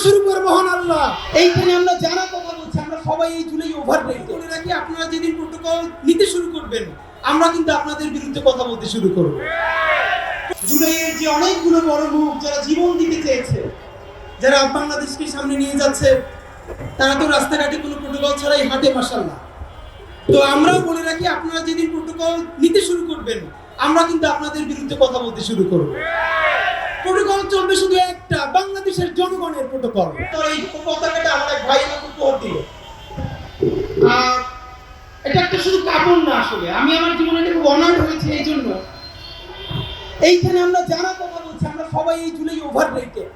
শুরু করে মহান আল্লাহ। এইখানে আমরা যারা কথা বলছি আমরা সবাই এই জুলাই ওভাররেটেড। বলে রাখি, আপনারা যেদিন প্রোটোকল নিতে শুরু করবেন আমরা কিন্তু আপনাদের বিরুদ্ধে কথা বলতে শুরু করব। জুলাইয়ের যে অনেকগুলো বড় মুখ যারা জীবন দিতে চেয়েছে, যারা বাংলাদেশকে সামনে নিয়ে যাচ্ছে, তারা তো রাস্তাঘাটে কোনো প্রোটোকল ছাড়াই হাঁটে মাশাআল্লাহ। তো আমরাও বলে রাখি, আপনারা যেদিন প্রোটোকল নিতে শুরু করবেন আমরা কিন্তু আপনাদের বিরুদ্ধে কথা বলতে শুরু করব। প্রোটোকল চলবে শুধু একটা, বাংলাদেশের জনগণের প্রোটোকল। তো এই পতাকাটা আমার এক ভাই আমাকে উপহার দিল। এটা একটা শুধু কাপড় না, আসলে আমি আমার জীবনে খুব অনার্ড হয়েছে এই জন্য। এইখানে আমরা যারা কথা বলছি আমরা সবাই এই জুলাই ওভাররেটেড।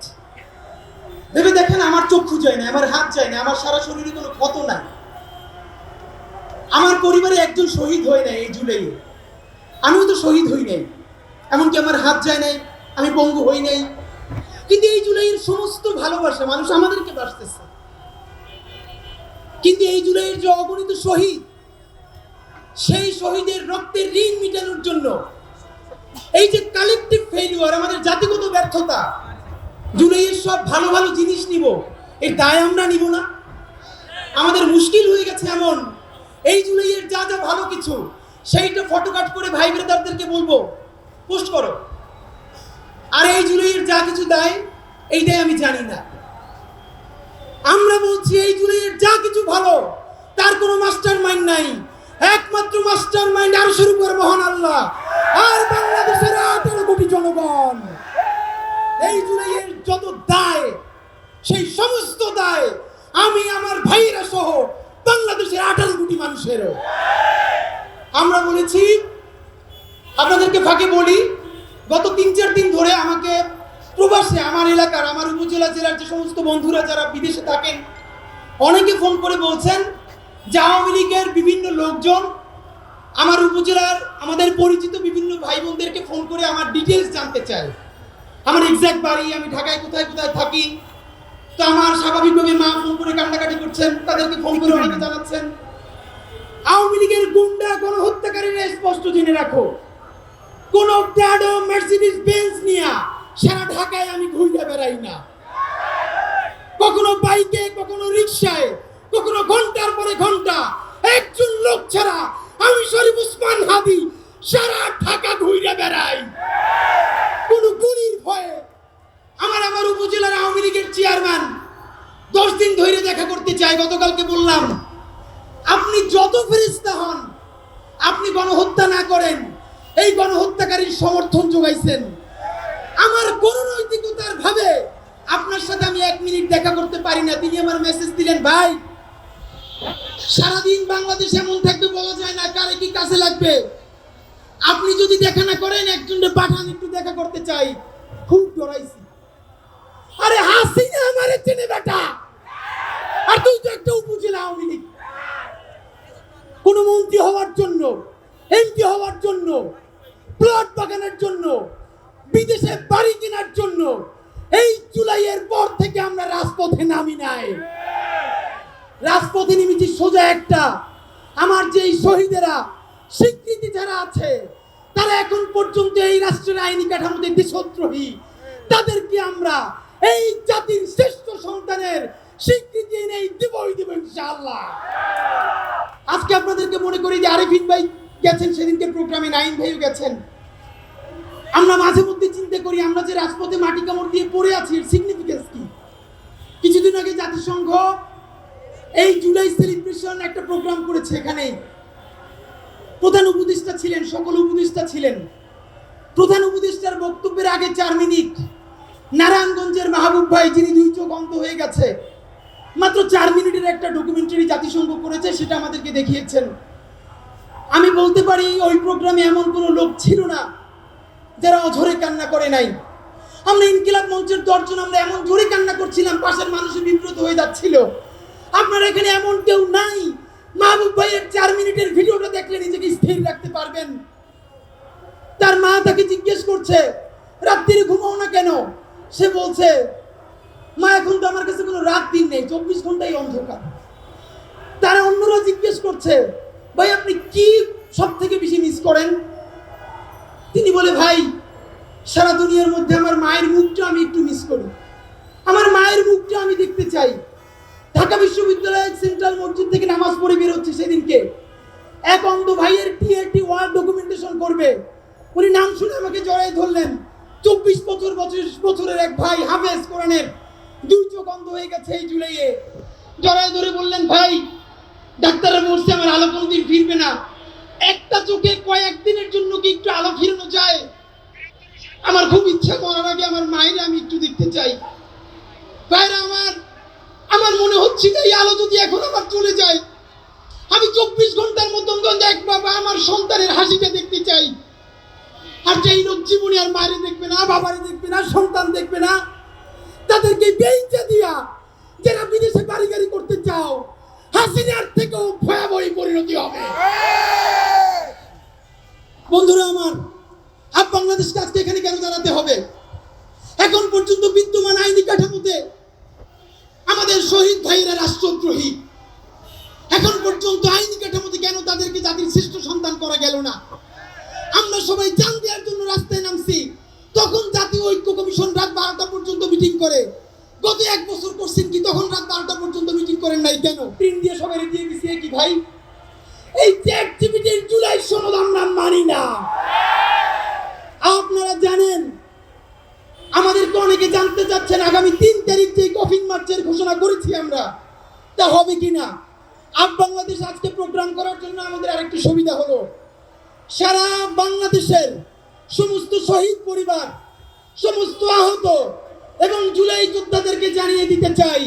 ভেবে দেখেন, আমার চক্ষু যায় না, আমার হাত যায় না, আমার সারা শরীরে কোনো ক্ষত নাই, আমার পরিবারে একজন শহীদ হয় নাই এই জুলাইয়ে, আমিও তো শহীদ হই নাই, এমনকি আমার হাত যায় নাই, আমি পঙ্গু হই নাই। কিন্তু এই জুলাইয়ের সমস্ত ভালোবাসা মানুষ আমাদেরকে বাসতেছে। কিন্তু এই জুলাইয়ের যে অগণিত শহীদ, সেই শহীদের রক্তের ঋণ মিটানোর জন্য এই যে কালেকটিভ ফেলিওর, আমাদের জাতিগত ব্যর্থতা, জুলাইয়ের সব ভালো ভালো জিনিস নিব, এর দায় আমরা নিব না? আমাদের মুশকিল হয়ে গেছে এমন, এই জুলাইয়ের যা যা ভালো কিছু সেইটা ফটোকাট করে ভাই ব্রাদারদেরকে বলবো পোস্ট করো, আর এই জুলাইয়ের যা কিছু দায় এইটাই আমি জানি না। আমরা বলছি এই জুলাইয়ের যা কিছু ভালো তার কোনো মাস্টার মাইন্ড নাই, একমাত্র মাস্টার মাইন্ড আর শুরু করে মহান আল্লাহ আর বাংলাদেশের 18 কোটি জনগণ। এই জুলাইয়ের যত দায়, সেই সমস্ত দায় আমি আমার ভাইয়েরা সহ বাংলাদেশের 18 কোটি মানুষেরও। আমরা বলেছি, আপনাদেরকে ফাঁকে বলি, গত 3-4 দিন ধরে আমাকে প্রবাসে, আমার এলাকার, আমার উপজেলা জেলার যে সমস্ত বন্ধুরা যারা বিদেশে থাকেন, অনেকে ফোন করে বলছেন যে আওয়ামী লীগের বিভিন্ন লোকজন আমার উপজেলার আমাদের পরিচিত বিভিন্ন ভাই বোনদেরকে ফোন করে আমার ডিটেলস জানতে চায়, আমার এক্সাক্ট বাড়ি, আমি ঢাকায় কোথায় কোথায় থাকি। তো আমার স্বাভাবিকভাবে মা ফোন করে কান্নাকাটি করছেন, তাদেরকে ফোন করে অনেকে জানাচ্ছেন। আওয়ামী লীগের গুন্ডা গণহত্যাকারীরা স্পষ্ট জেনে রাখো, কোন প্রাডো মার্সিডিজ বেঞ্জ নিয়া সারা ঢাকায় আমি ঘুরে বেড়াই না, কখনো বাইকে, কখনো রিক্সায়, কখনো ঘন্টার পরে ঘন্টা একজন লোক ছাড়া আমি শরীফ উসমান হাদি সারা ঢাকা ঘুরে বেড়াই কোন গুলির ভয়ে। আমার উপজেলার আওয়ামী লীগের চেয়ারম্যান 10 দিন ধরে দেখা করতে চাই। গতকালকে বললাম, আপনি যত ফেরেশতা হন, আপনি গণহত্যা না করেন, এই গণহত্যাকারীর সমর্থন যোগাইছেন। আমার কোন নৈতিকতার ভাবে আপনার সাথে আমি 1 মিনিট দেখা করতে পারি না। তিনি আমার মেসেজ দিলেন, ভাই সারাদিন বাংলাদেশ এমন থাকবে বলা যায় না, কারে কি কাছে লাগবে, আপনি যদি দেখা না করেন একজনকে পাঠান, একটু দেখা করতে চাই। খুব ডরাইছি, আরে হাসিনা আমারে চেনে বেটা, আর তুই তো একটা উপজেলা আওয়ামী লীগ, কোন মন্ত্রী হওয়ার জন্য, এমপি হওয়ার জন্য, প্লট বাগানের জন্য, বিদেশে বাড়ি কেনার জন্য এই জুলাইয়ের পর থেকে আমরা রাজপথে নামি নাই। রাজপথে নেমেছি সোজা একটা, আমার যে শহীদেরা স্বীকৃতি যারা আছে, তারা এখন পর্যন্ত এই রাষ্ট্রের আইনি কাঠামোতে দেশদ্রোহী, তাদেরকে আমরা এই জাতির শ্রেষ্ঠ সন্তানের স্বীকৃতি নেই, দেবই দেব ইনশাআল্লাহ। আজকে আপনাদেরকে মনে করি যে আরিফিন ভাই গেছেন, সেদিনকে প্রোগ্রামে নাইম ভাইও গেছেন। আমরা মাঝে মধ্যে চিন্তা করি, আমরা যে রাজপথে মাটি কামড় দিয়ে পড়ে আছি, এর সিগনিফিকেন্স কি? কিছুদিন আগে জাতিসংঘ এই জুলাই সেলিব্রেশন একটা প্রোগ্রাম করেছে, এখানে প্রধান উপদেষ্টা ছিলেন, সকল উপদেষ্টা ছিলেন। প্রধান উপদেষ্টার বক্তব্যের আগে 4 মিনিট নারায়ণগঞ্জের মাহবুব ভাই, যিনি 2 চোখ অন্ধ হয়ে গেছে, মাত্র 4 মিনিটের একটা ডকুমেন্টারি জাতিসংঘ করেছে, সেটা আমাদেরকে দেখিয়েছেন। আমি বলতে পারি ওই প্রোগ্রামে এমন কোনো লোক ছিল না যারা অঝরে কান্না করে নাই। আমরা ইনকিলাব মঞ্চের 10 জন আমরা এমন জোরে কান্না করছিলাম, পাশের মানুষ বিব্রত হয়ে যাচ্ছিল। আপনার এখানে এমন কেউ নাই মাহবুব ভাইয়ের 4 মিনিটের ভিডিওটা দেখলে নিজেকে স্থির রাখতে পারবেন? তার মা তাকে জিজ্ঞেস করছে, রাত্রিরে ঘুমাও না কেন? সে বলছে, মা এখন তো আমার কাছে কোনো রাত দিন নেই, 24 ঘন্টাই অন্ধকার। তারা অন্যরা জিজ্ঞেস করছে, ভাই আপনি কি সব থেকে বেশি মিস করেন? তিনি বলে, ভাই সারা দুনিয়ার মধ্যে আমার মায়ের মুখটা আমি একটু মিস করি। আমার মায়ের মুখটা আমি দেখতে ঢাকা বিশ্ববিদ্যালয়ের সেন্ট্রাল মসজিদ থেকে নামাজ পড়ে বের হচ্ছে সেদিনকে, এক অন্ধ ভাইয়ের টিএটি ওয়ার্ড ডকুমেন্টেশন করবে। উনি নাম শুনে আমাকে জড়াই ধরলেন। 24 বছরের এক ভাই, হাফেজ কোরআনের, 2 চোখ অন্ধ হয়ে গেছে এই জুলাইয়ে। জড়াই ধরে বললেন, ভাই ডাক্তাররা বলছে আমার আলো কোনদিন ফিরবে না, একটা চোখে কয়েকদিনের জন্য কি একটু আলো ফিরানো যায়? আমার খুব ইচ্ছা, করার আগে আমার মায়ের আমি একটু দেখতে চাই। ভাইরা আমার মনে হচ্ছে যে এই আলো যদি এখন আবার চলে যায়, আমি 24 ঘন্টার মতন এক বাবা আমার সন্তানের হাসিটা দেখতে চাই। আর যেই লোক জীবনে আর মায়ের দেখবে না, বাবারে দেখবে না, সন্তান দেখবে না, তাদেরকে বেইচা দিয়া যারা বিদেশে বাড়ি গাড়ি করতে চাও, হাসিনার থেকেও ভয়াবহ পরিণতি হবে। বন্ধুরা আমার, বাংলাদেশকে আজকে এখানে কেন দাঁড়াতে হবে? এখন পর্যন্ত বিদ্যমান আইনি কাঠামোতে আমাদের শহীদ ভাইয়েরা রাষ্ট্রদ্রোহী। এখন পর্যন্ত আইনি কাঠামোতে কেন তাদেরকে জাতির শ্রেষ্ঠ সন্তান করা গেল না? আমরা সবাই জান দেওয়ার জন্য রাস্তায় নামছি, তখন জাতীয় ঐক্য কমিশন রাত 12টা পর্যন্ত মিটিং করে। গত 1 বছর করছেন কি, তখন রাত 12টা পর্যন্ত মিটিং করেন নাই কেন? প্রিন্ট দিয়ে সবাই দিয়ে দিছি কি ভাই, এই চ্যাটজিপিটির জুলাই সনদ আমরা মানি না। আপনারা জানেন, আমাদেরকে অনেকে জানতে চাচ্ছেন আগামী 3 তারিখ যে কফিন মার্চের ঘোষণা করেছি আমরা, তা হবে কিনা। বাংলাদেশ আজকে প্রোগ্রাম করার জন্য আমাদের আরেকটি সুবিধা হলো, সারা বাংলাদেশের সমস্ত শহীদ পরিবার, সমস্ত আহত এবং জুলাই যোদ্ধাদেরকে জানিয়ে দিতে চাই,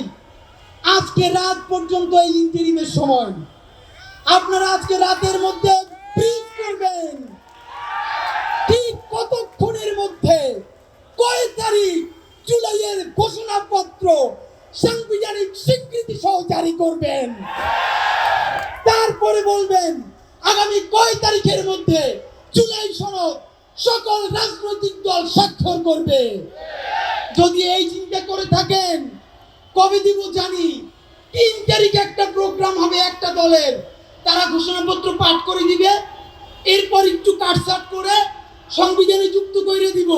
আজকে রাত পর্যন্ত এই ইন্টারিমের সময়। আপনারা আজকে রাতের মধ্যে ব্রিফ করবেন ঠিক কতক্ষণের মধ্যে কয় তারিখ জুলাইয়ের ঘোষণাপত্র সাংবিধানিক স্বীকৃতি সহ জারি করবেন। তারপরে বলবেন আগামী কয় তারিখের মধ্যে জুলাই সনদ সকল রাজনৈতিক দল স্বাক্ষর করবে। যদি এই চিন্তা করে থাকেন, কবে দিব জানি, 3 তারিখ একটা প্রোগ্রাম হবে একটা দলের, তারা ঘোষণাপত্র পাঠ করে দিবে, এরপর একটু কাটছাট করে সংবিধানে যুক্ত করে দিব।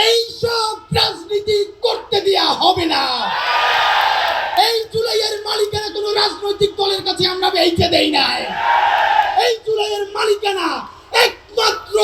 এই সব রাজনীতি করতে দেয়া হবে না। এই জুলাইয়ের মালিকানা কোনো রাজনৈতিক দলের কাছে আমরা বেচে দেই নাই। এই জুলাইয়ের মালিকানা একমাত্র